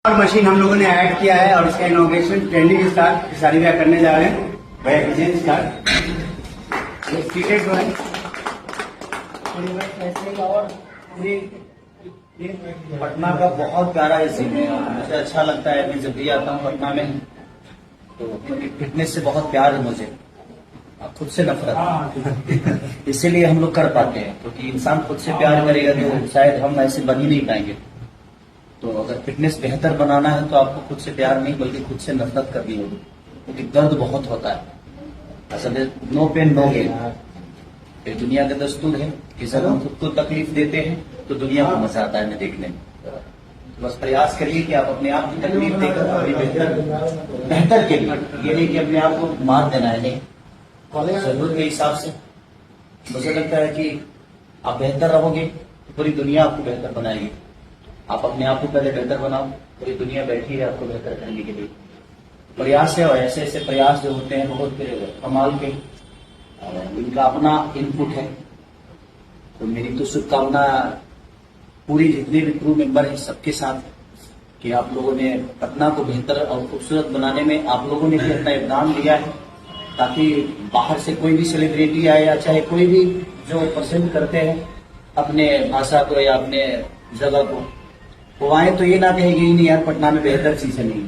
और मशीन हम लोगों ने ऐड किया है और इसका इनोग्रेशन ट्रेंडिंग स्टार्ट सारी भैया करने जा रहे हैं। भैया कीजिए स्टार्ट। टिकट जो है और पटना का बहुत प्यारा ये सीन है। मुझे अच्छा लगता है, मैं जब भी आता हूँ पटना में तो फिटनेस से बहुत प्यार है मुझे, खुद से नफरत। इसीलिए हम लोग कर पाते हैं, क्योंकि इंसान खुद से प्यार करेगा तो शायद हम ऐसे बन ही नहीं पाएंगे। तो अगर फिटनेस बेहतर बनाना है तो आपको खुद से प्यार नहीं बल्कि खुद से नफरत करनी होगी, क्योंकि दर्द बहुत होता है। असल में नो पेन नो गेन, ये दुनिया का दस्तूर है कि जब हम खुद को तकलीफ देते हैं तो दुनिया को मजा आता है देखने में। तो बस प्रयास करिए कि आप अपने आप की तकलीफ देकर अपनी बेहतर के लिए, ये नहीं कि अपने आप को मार देना है, नहीं, जरूरत के हिसाब से। मुझे लगता है कि आप बेहतर रहोगे तो पूरी दुनिया आपको बेहतर बनाएगी। आप अपने आप को पहले बेहतर बनाओ, पूरी दुनिया बैठी है आपको बेहतर करने के लिए। प्रयास है और ऐसे ऐसे प्रयास जो होते हैं बहुत कमाल के, इनका अपना इनपुट है। तो मेरी तो शुभकामना पूरी जितने भी क्रू मेंबर हैं सबके साथ कि आप लोगों ने पटना को बेहतर और खूबसूरत बनाने में आप लोगों ने भी अपना योगदान दिया है, ताकि बाहर से कोई भी सेलिब्रिटी आए या चाहे कोई भी जो पसंद करते हैं अपने भाषा को या अपने जगह को, वो आए तो ये ना कहेगी नहीं यार पटना में बेहतर चीजें नहीं।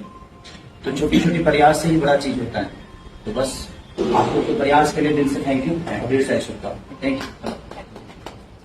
तो छोटी छोटी प्रयास से ही बड़ा चीज होता है। तो बस आपको तो प्रयास के लिए दिल से थैंक यू, शुभकामनाएं। Thank you.